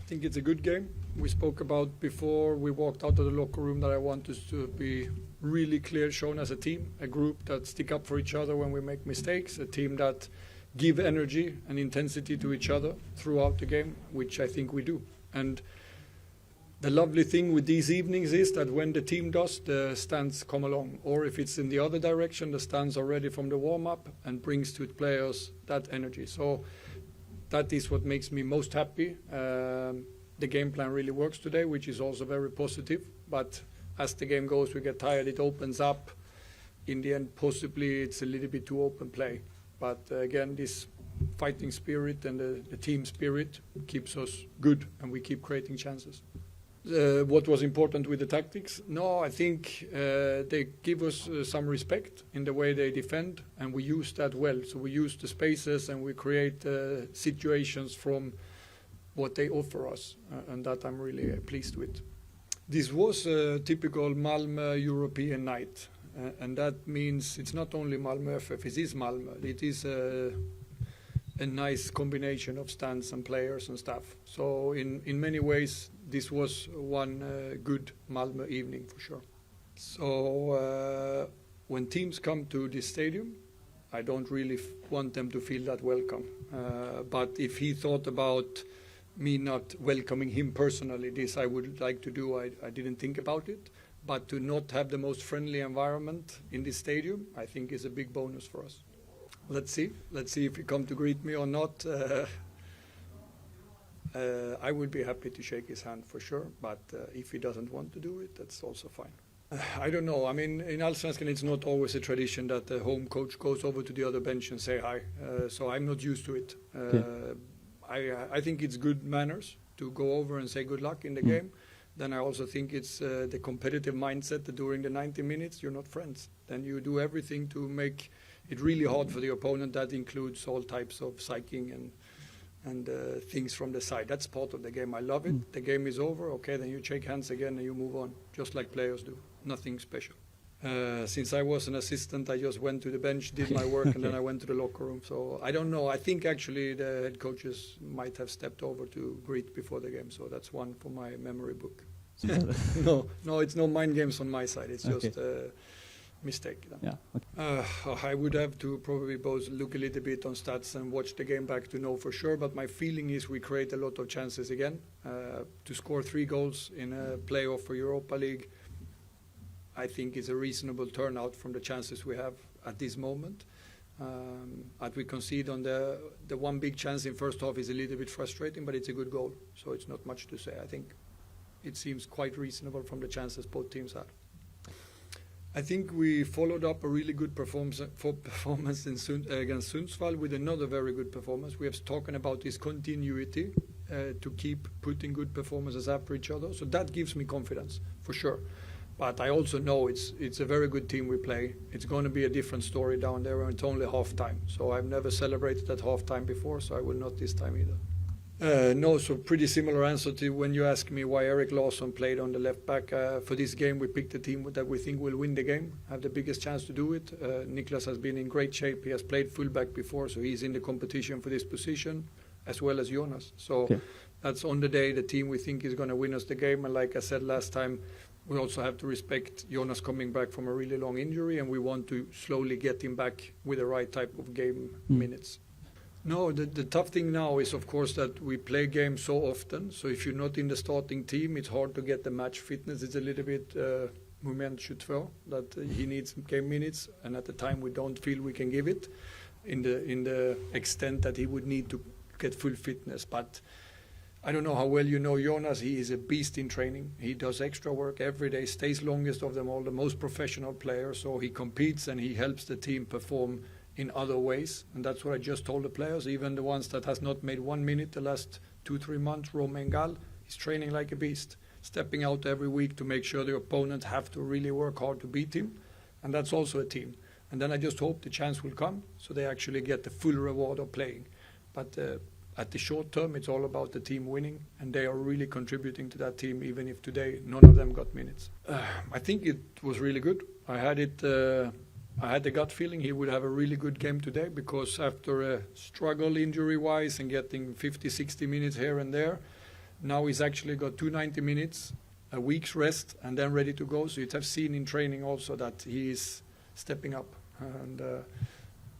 I think it's a good game. We spoke about before we walked out of the locker room that I want us to be really clear, shown as a team, a group that stick up for each other when we make mistakes, a team that give energy and intensity to each other throughout the game, which I think we do. And the lovely thing with these evenings is that when the team does, the stands come along. Or if it's in the other direction, the stands are ready from the warm-up and brings to players that energy. So that is what makes me most happy. The game plan really works today, which is also very positive. But as the game goes, we get tired, it opens up. In the end, possibly it's a little bit too open play. But again, this fighting spirit and the team spirit keeps us good, and we keep creating chances. What was important with the tactics? No, I think they give us some respect in the way they defend, and we use that well. So we use the spaces and we create situations from what they offer us, and that I'm really pleased with. This was a typical Malmö European night, and that means it's not only Malmö FF, it is Malmö. It is a nice combination of stands and players and staff. So in many ways, this was one good Malmö evening for sure. So when teams come to this stadium, I don't really want them to feel that welcome. But if he thought about me not welcoming him personally, this I would like to do. I didn't think about it. But to not have the most friendly environment in this stadium, I think is a big bonus for us. Let's see if he come to greet me or not. I would be happy to shake his hand for sure, but if he doesn't want to do it, that's also fine. I don't know. I mean, in Allsvenskan, it's not always a tradition that the home coach goes over to the other bench and say hi. So I'm not used to it. I think it's good manners to go over and say good luck in the game. Then I also think it's the competitive mindset that during the 90 minutes, you're not friends. Then you do everything to make it really hard for the opponent. That includes all types of psyching and things from the side. That's part of the game. I love it. The game is over. Okay, then you shake hands again and you move on, just like players do. Nothing special. Since I was an assistant, I just went to the bench, did my work, and then I went to the locker room. So I don't know. I think actually the head coaches might have stepped over to greet before the game. So that's one for my memory book. No, it's no mind games on my side. It's just a mistake. Yeah. I would have to probably both look a little bit on stats and watch the game back to know for sure. But my feeling is we create a lot of chances again. To score 3 goals in a playoff for Europa League, I think is a reasonable turnout from the chances we have at this moment. As we concede on the one big chance in first half is a little bit frustrating, but it's a good goal. So it's not much to say. I think it seems quite reasonable from the chances both teams had. I think we followed up a really good performance against Sundsvall with another very good performance. We have spoken about this continuity to keep putting good performances after each other. So that gives me confidence for sure. But I also know it's a very good team we play. It's going to be a different story down there, and it's only half-time. So I've never celebrated at half-time before, so I will not this time either. No, so pretty similar answer to when you ask me why Erik Larsson played on the left back. For this game, we picked a team that we think will win the game, have the biggest chance to do it. Niklas has been in great shape. He has played fullback before, so he's in the competition for this position, as well as Jonas. So that's on the day the team we think is going to win us the game. And like I said last time, we also have to respect Jonas coming back from a really long injury, and we want to slowly get him back with the right type of game minutes. No, the tough thing now is, of course, that we play games so often. So if you're not in the starting team, it's hard to get the match fitness. It's a little bit moment 22, that he needs game minutes, and at the time we don't feel we can give it in the extent that he would need to get full fitness. But I don't know how well you know Jonas. He is a beast in training. He does extra work every day, stays longest of them all, the most professional player. So he competes and he helps the team perform in other ways. And that's what I just told the players, even the ones that has not made 1 minute the last 2-3 months. Romain Gall, he's training like a beast, stepping out every week to make sure the opponent have to really work hard to beat him. And that's also a team. And then I just hope the chance will come so they actually get the full reward of playing. But at the short term, it's all about the team winning, and they are really contributing to that team, even if today none of them got minutes. I think it was really good. I had the gut feeling he would have a really good game today, because after a struggle injury-wise and getting 50, 60 minutes here and there, Now he's actually got 290 minutes, a week's rest, and then ready to go. So you'd have seen in training also that he is stepping up. And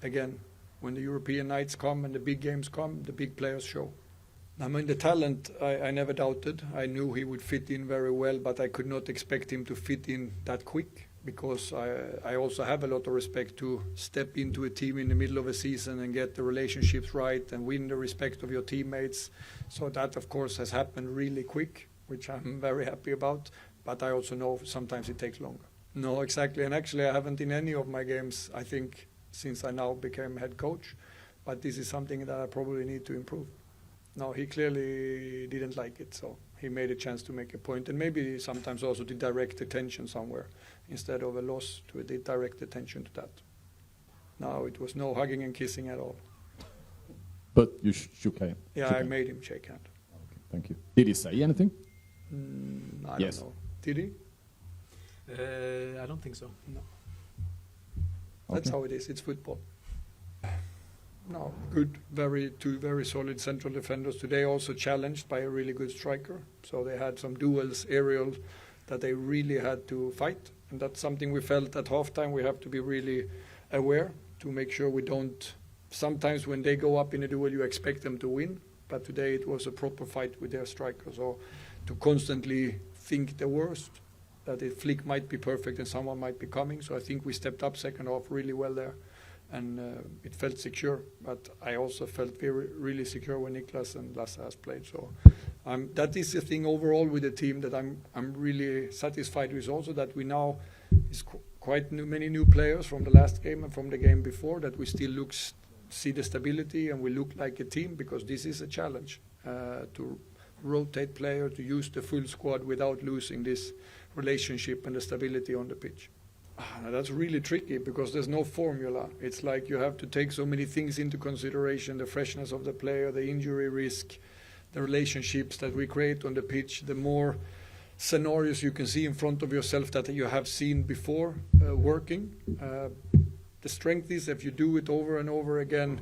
again, when the European nights come and the big games come, the big players show. I mean, the talent, I never doubted. I knew he would fit in very well, but I could not expect him to fit in that quick, because I also have a lot of respect to step into a team in the middle of a season and get the relationships right and win the respect of your teammates. So that, of course, has happened really quick, which I'm very happy about. But I also know sometimes it takes longer. No, exactly. And actually, I haven't in any of my games, I think, since I now became head coach. But this is something that I probably need to improve. No, he clearly didn't like it, so he made a chance to make a point, and maybe sometimes also to direct attention somewhere instead of a loss, to direct attention to that. No, it was no hugging and kissing at all. But you shook hand? Yeah, I made him shake hand. Okay, thank you. Did he say anything? I don't know. Did he? I don't think so. No. That's how it is. It's football. No, good. Two very solid central defenders today, also challenged by a really good striker. So they had some duels, aerial, that they really had to fight. And that's something we felt at halftime. We have to be really aware to make sure we don't. Sometimes when they go up in a duel, you expect them to win. But today it was a proper fight with their striker. So to constantly think the worst, that a flick might be perfect and someone might be coming. So I think we stepped up second half really well there. And it felt secure, but I also felt really secure when Niklas and Lasse has played. So that is the thing overall with the team that I'm really satisfied with. Also that we now is quite many new players from the last game and from the game before, that we still see the stability and we look like a team, because this is a challenge to rotate players, to use the full squad without losing this relationship and the stability on the pitch. That's really tricky, because there's no formula. It's like you have to take so many things into consideration: the freshness of the player, the injury risk, the relationships that we create on the pitch, the more scenarios you can see in front of yourself that you have seen before working. The strength is, if you do it over and over again,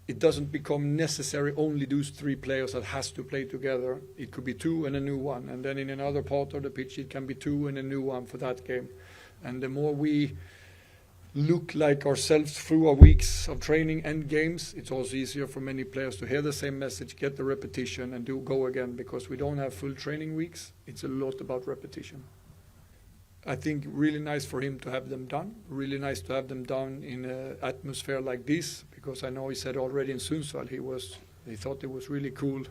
it doesn't become necessary only those three players that has to play together. It could be two and a new one, and then in another part of the pitch it can be two and a new one for that game. And the more we look like ourselves through our weeks of training and games, it's also easier for many players to hear the same message, get the repetition, and go again, because we don't have full training weeks. It's a lot about repetition. I think really nice for him to have them done. Really nice to have them done in an atmosphere like this, because I know he said already in Sundsvall he thought it was really cool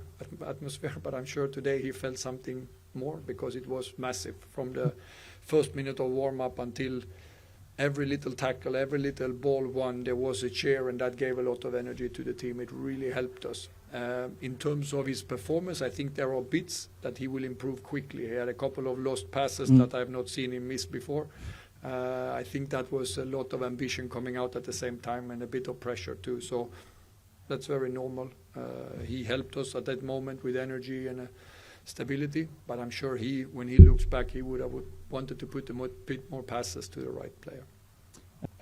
atmosphere, but I'm sure today he felt something more, because it was massive from the first minute of warm-up until every little tackle, every little ball won, there was a cheer, and that gave a lot of energy to the team. It really helped us. In terms of his performance, I think there are bits that he will improve quickly. He had a couple of lost passes that I have not seen him miss before. I think that was a lot of ambition coming out at the same time, and a bit of pressure too. So that's very normal. He helped us at that moment with energy and stability, but I'm sure when he looks back, he would have wanted to put a bit more passes to the right player.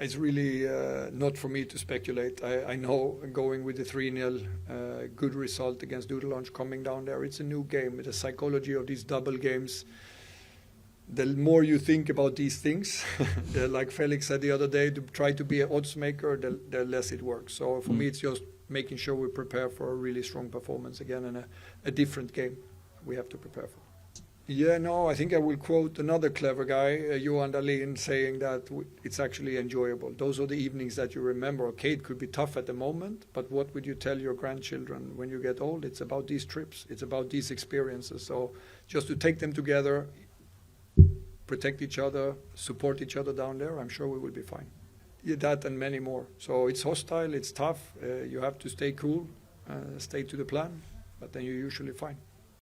It's really not for me to speculate. I know going with the 3-0 good result against Dudelange, coming down there, it's a new game. The psychology of these double games, the more you think about these things, like Felix said the other day, to try to be an odds maker, the less it works. So for me, it's just making sure we prepare for a really strong performance again, and a different game we have to prepare for. Yeah, no, I think I will quote another clever guy, Johan Dahlin, saying that it's actually enjoyable. Those are the evenings that you remember. Okay, it could be tough at the moment, but what would you tell your grandchildren when you get old? It's about these trips. It's about these experiences. So just to take them together, protect each other, support each other down there, I'm sure we will be fine. Yeah, that and many more. So it's hostile, it's tough. You have to stay cool, stay to the plan, but then you're usually fine.